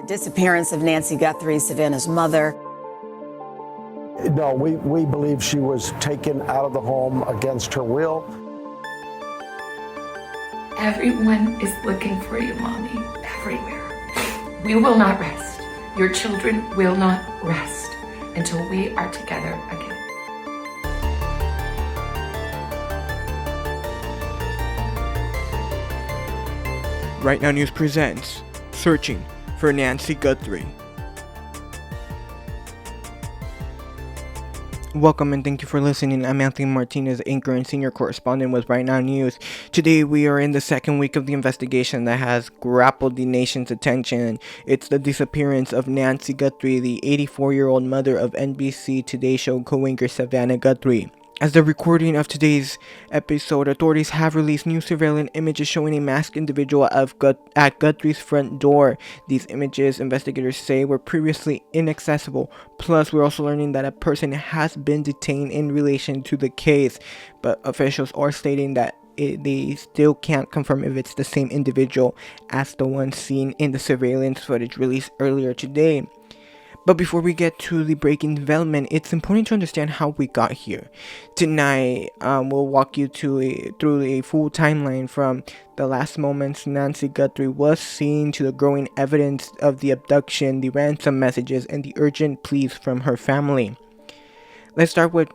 Disappearance of Nancy Guthrie, Savannah's mother. No, we believe she was taken out of the home against her will. Everyone is looking for you, Mommy, everywhere. We will not rest. Your children will not rest until we are together again. RightNow News presents Searching for Nancy Guthrie. Welcome and thank you for listening. I'm Anthony Martinez, anchor and senior correspondent with RightNow News. Today we are in the second week of the investigation that has grappled the nation's attention. It's the disappearance of Nancy Guthrie, the 84-year-old mother of NBC Today Show co-anchor Savannah Guthrie. As the recording of today's episode, authorities have released new surveillance images showing a masked individual at Guthrie's front door. These images, investigators say, were previously inaccessible. Plus, we're also learning that a person has been detained in relation to the case, but officials are stating that they still can't confirm if it's the same individual as the one seen in the surveillance footage released earlier today. But before we get to the breaking development, it's important to understand how we got here. Tonight, we'll walk you through a full timeline from the last moments Nancy Guthrie was seen to the growing evidence of the abduction, the ransom messages, and the urgent pleas from her family. Let's start with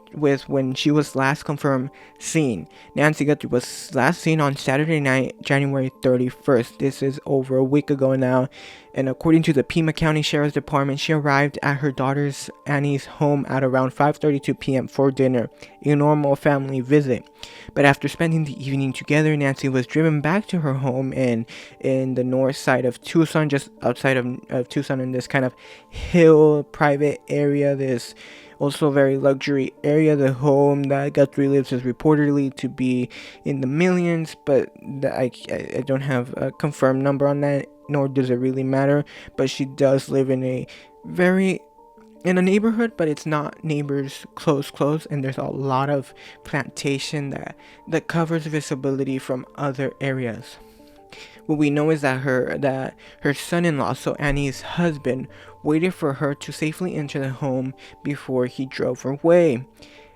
when she was last confirmed seen. Nancy Guthrie was last seen on Saturday night, January 31st. This is over a week ago now. And according to the Pima County Sheriff's Department, she arrived at her daughter's Annie's home at around 5:32 p.m. for dinner, a normal family visit. But after spending the evening together, Nancy was driven back to her home in the north side of Tucson, just outside of Tucson, in this kind of hill private area. This also very luxury area. The home that Guthrie lives is reportedly to be in the millions, but I don't have a confirmed number on that, nor does it really matter. But she does live in a neighborhood, but it's not neighbors close, and there's a lot of plantation that covers visibility from other areas. What we know is that her son-in-law, so Annie's husband, waited for her to safely enter the home before he drove away.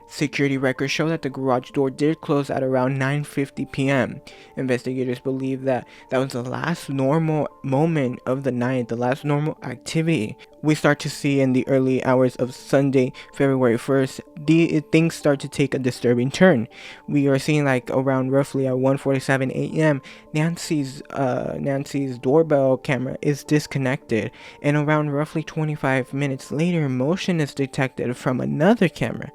Security records show that the garage door did close at around 9:50 p.m. Investigators believe that was the last normal moment of the night, the last normal activity. We start to see in the early hours of Sunday, February 1st, things start to take a disturbing turn. We are seeing like around roughly at 1:47 a.m. Nancy's doorbell camera is disconnected, and around roughly 25 minutes later, motion is detected from another camera.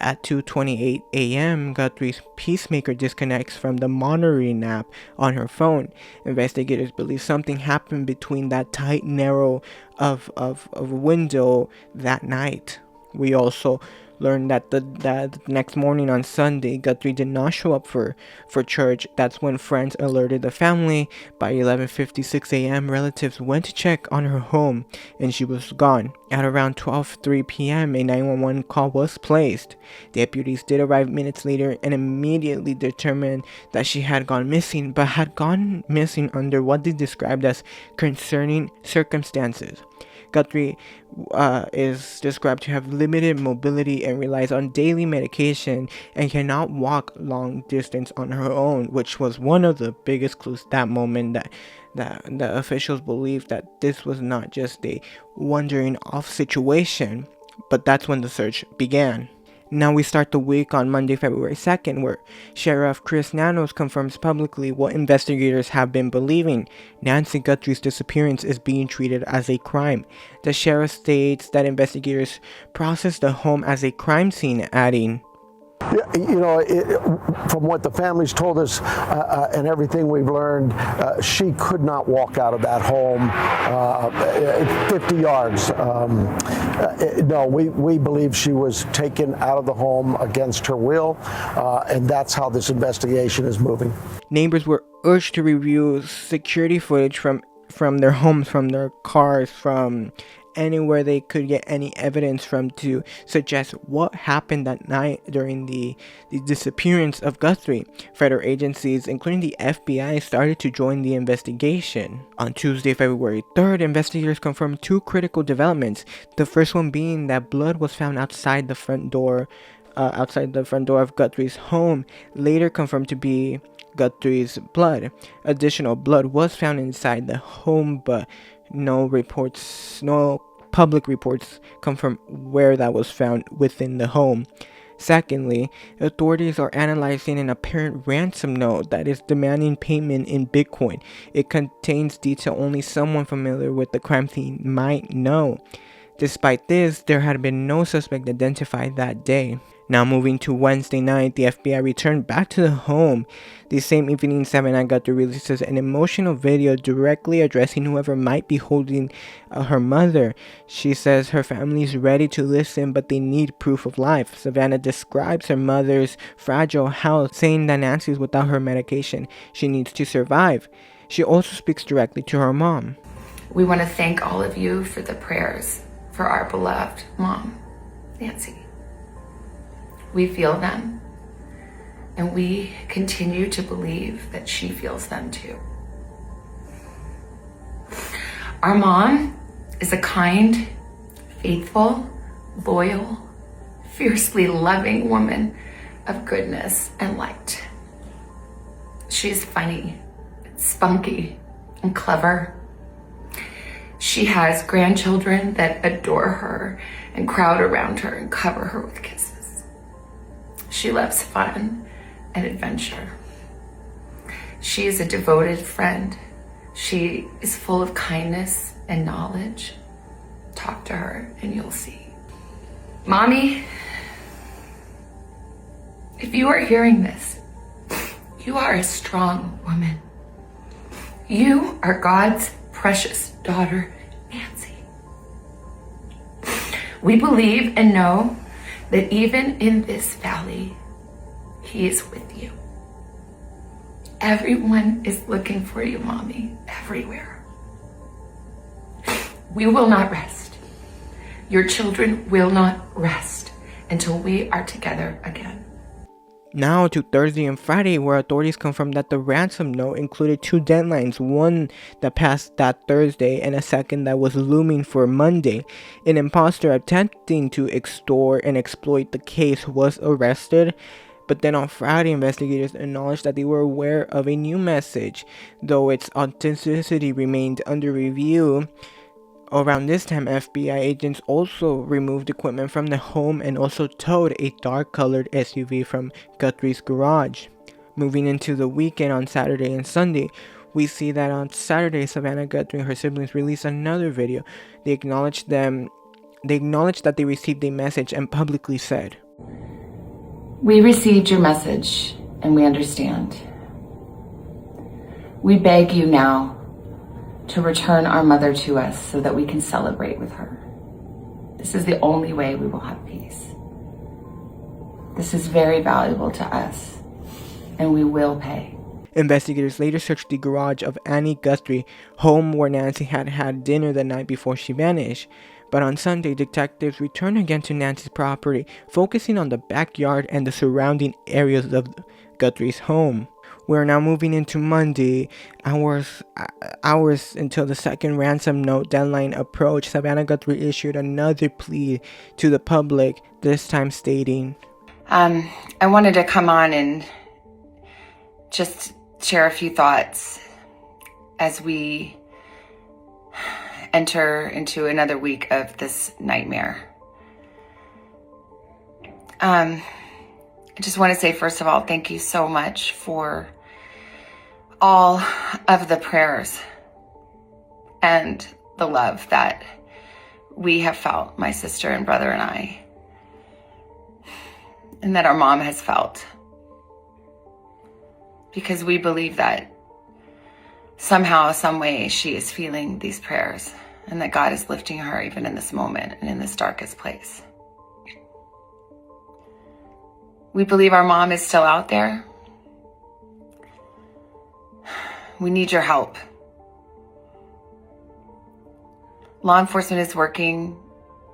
At 2:28 a.m., Guthrie's pacemaker disconnects from the monitoring app on her phone. Investigators believe something happened between that tight narrow of a window that night. We also learned that the next morning on Sunday, Guthrie did not show up for church. That's when friends alerted the family. By 11:56 a.m., relatives went to check on her home, and she was gone. At around 12:03 p.m., a 911 call was placed. Deputies did arrive minutes later and immediately determined that she had gone missing, but had gone missing under what they described as concerning circumstances. Guthrie is described to have limited mobility and relies on daily medication and cannot walk long distance on her own, which was one of the biggest clues that moment that the officials believed that this was not just a wandering off situation, but that's when the search began. Now we start the week on Monday, February 2nd, where Sheriff Chris Nanos confirms publicly what investigators have been believing. Nancy Guthrie's disappearance is being treated as a crime. The sheriff states that investigators processed the home as a crime scene, adding, From what the families told us and everything we've learned, she could not walk out of that home 50 yards. No, we believe she was taken out of the home against her will, and that's how this investigation is moving. Neighbors were urged to review security footage from their homes, from their cars, from anywhere they could get any evidence from to suggest what happened that night during the disappearance of Guthrie. Federal agencies, including the FBI, started to join the investigation. On Tuesday, February 3rd, investigators confirmed two critical developments. The first one being that blood was found outside the front door of Guthrie's home, later confirmed to be Guthrie's blood. Additional blood was found inside the home, but no public reports confirm where that was found within the home. Secondly, authorities are analyzing an apparent ransom note that is demanding payment in Bitcoin. It contains detail only someone familiar with the crime scene might know. Despite this, there had been no suspect identified that day. Now moving to Wednesday night, the FBI returned back to the home. The same evening, Savannah Guthrie releases an emotional video directly addressing whoever might be holding her mother. She says her family is ready to listen, but they need proof of life. Savannah describes her mother's fragile health, saying that Nancy is without her medication. She needs to survive. She also speaks directly to her mom. We want to thank all of you for the prayers for our beloved mom, Nancy. We feel them, and we continue to believe that she feels them too. Our mom is a kind, faithful, loyal, fiercely loving woman of goodness and light. She's funny, spunky, and clever. She has grandchildren that adore her and crowd around her and cover her with kisses. She loves fun and adventure. She is a devoted friend. She is full of kindness and knowledge. Talk to her and you'll see. Mommy, if you are hearing this, you are a strong woman. You are God's precious daughter, Nancy. We believe and know that even in this valley, He is with you. Everyone is looking for you, Mommy, everywhere. We will not rest. Your children will not rest until we are together again. Now to Thursday and Friday, where authorities confirmed that the ransom note included two deadlines, one that passed that Thursday and a second that was looming for Monday. An imposter attempting to extort and exploit the case was arrested, but then on Friday, investigators acknowledged that they were aware of a new message, though its authenticity remained under review. Around this time, FBI agents also removed equipment from the home and also towed a dark-colored SUV from Guthrie's garage. Moving into the weekend on Saturday and Sunday, we see that on Saturday, Savannah Guthrie and her siblings released another video. They acknowledged that they received a message and publicly said, We received your message and we understand. We beg you now to return our mother to us so that we can celebrate with her. This is the only way we will have peace. This is very valuable to us, and we will pay. Investigators later searched the garage of Annie Guthrie, home where Nancy had had dinner the night before she vanished. But on Sunday, detectives returned again to Nancy's property, focusing on the backyard and the surrounding areas of Guthrie's home. We are now moving into Monday, hours until the second ransom note deadline approached. Savannah Guthrie issued another plea to the public, this time stating, I wanted to come on and just share a few thoughts as we enter into another week of this nightmare. I just want to say, first of all, thank you so much for all of the prayers and the love that we have felt, my sister and brother and I, and that our mom has felt. Because we believe that somehow, some way, she is feeling these prayers and that God is lifting her even in this moment and in this darkest place. We believe our mom is still out there. We need your help. Law enforcement is working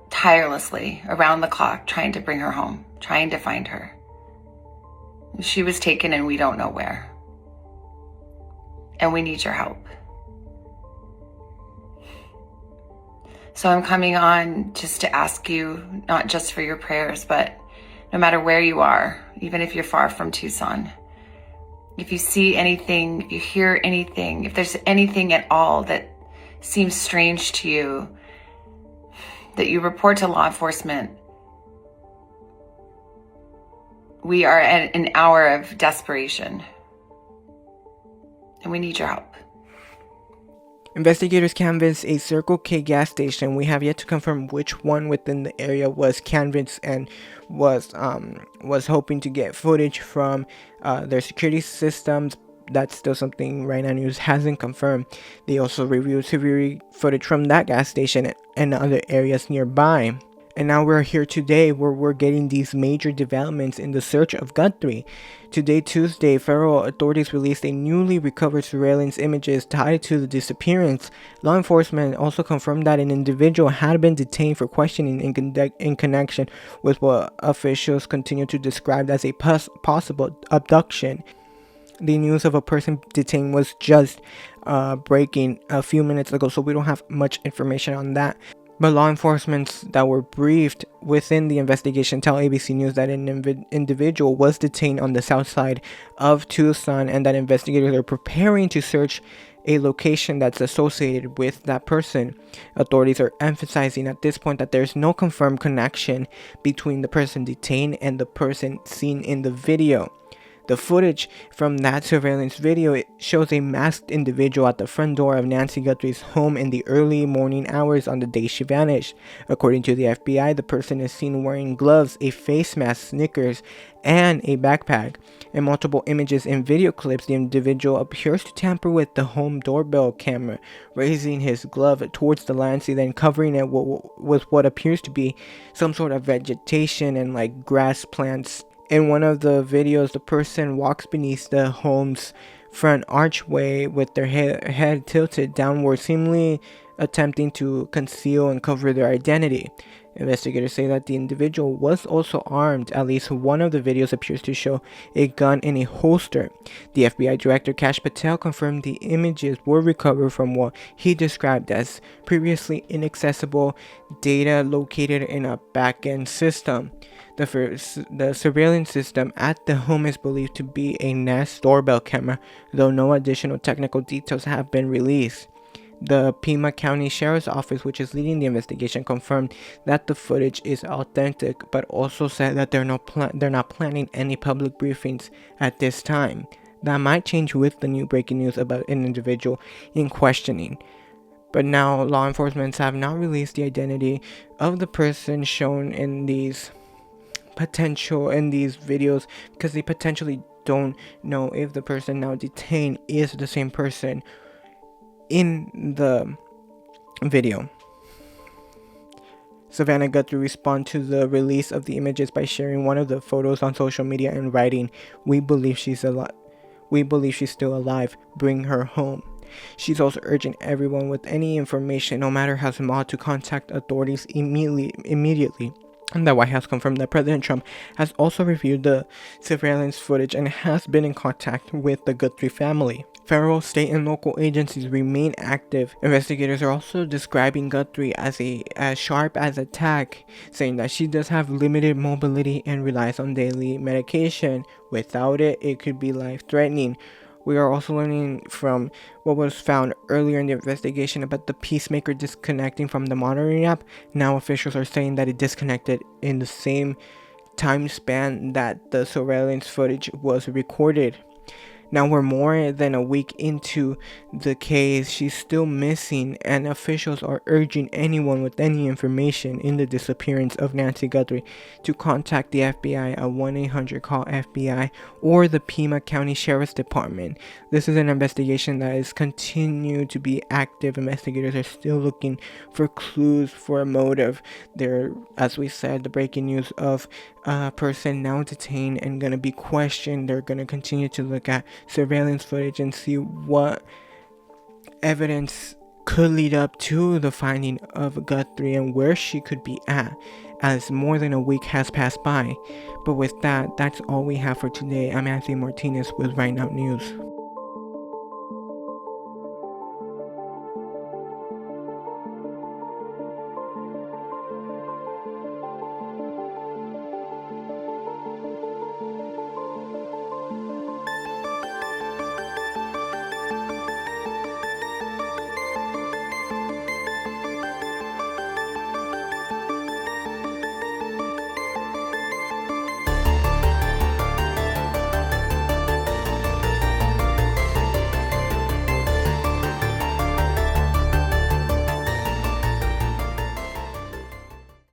tirelessly around the clock trying to bring her home, trying to find her. She was taken and we don't know where. And we need your help. So I'm coming on just to ask you, not just for your prayers, but no matter where you are, even if you're far from Tucson, if you see anything, if you hear anything, if there's anything at all that seems strange to you, that you report to law enforcement. We are at an hour of desperation, and we need your help. Investigators canvassed a Circle K gas station. We have yet to confirm which one within the area was canvassed and was hoping to get footage from their security systems. That's still something RightNow News hasn't confirmed. They also reviewed security footage from that gas station and other areas nearby. And now we're here today where we're getting these major developments in the search of Guthrie. Today, Tuesday, federal authorities released a newly recovered surveillance images tied to the disappearance. Law enforcement also confirmed that an individual had been detained for questioning in connection with what officials continue to describe as a possible abduction. The news of a person detained was just breaking a few minutes ago, so we don't have much information on that. But law enforcement that were briefed within the investigation tell ABC News that an individual was detained on the south side of Tucson and that investigators are preparing to search a location that's associated with that person. Authorities are emphasizing at this point that there's no confirmed connection between the person detained and the person seen in the video. The footage from that surveillance video, it shows a masked individual at the front door of Nancy Guthrie's home in the early morning hours on the day she vanished. According to the FBI, the person is seen wearing gloves, a face mask, sneakers, and a backpack. In multiple images and video clips, the individual appears to tamper with the home doorbell camera, raising his glove towards the Nancy, then covering it with what appears to be some sort of vegetation and like grass plants. In one of the videos, the person walks beneath the home's front archway with their head tilted downward, seemingly attempting to conceal and cover their identity. Investigators say that the individual was also armed. At least one of the videos appears to show a gun in a holster. The FBI Director Kash Patel confirmed the images were recovered from what he described as previously inaccessible data located in a back-end system. The surveillance system at the home is believed to be a Nest doorbell camera, though no additional technical details have been released. The Pima County Sheriff's Office, which is leading the investigation, confirmed that the footage is authentic, but also said that they're not planning any public briefings at this time. That might change with the new breaking news about an individual in questioning. But now law enforcement have not released the identity of the person shown in these videos because they potentially don't know if the person now detained is the same person in the video. Savannah Guthrie responded to the release of the images by sharing one of the photos on social media and writing, "We believe she's alive. We believe she's still alive. Bring her home." She's also urging everyone with any information, no matter how small, to contact authorities immediately. And the White House confirmed that President Trump has also reviewed the surveillance footage and has been in contact with the Guthrie family. Federal, state, and local agencies remain active. Investigators are also describing Guthrie as sharp as a tack, saying that she does have limited mobility and relies on daily medication. Without it, it could be life-threatening. We are also learning from what was found earlier in the investigation about the Peacemaker disconnecting from the monitoring app. Now officials are saying that it disconnected in the same time span that the surveillance footage was recorded. Now we're more than a week into the case. She's still missing, and officials are urging anyone with any information in the disappearance of Nancy Guthrie to contact the FBI at 1-800-CALL-FBI or the Pima County Sheriff's Department. This is an investigation that is continued to be active. Investigators are still looking for clues for a motive. There, as we said, the breaking news of a person now detained and going to be questioned. They're going to continue to look at surveillance footage and see what evidence could lead up to the finding of Guthrie and where she could be at, as more than a week has passed by. But with that, that's all we have for today. I'm Anthony Martinez with RightNow News.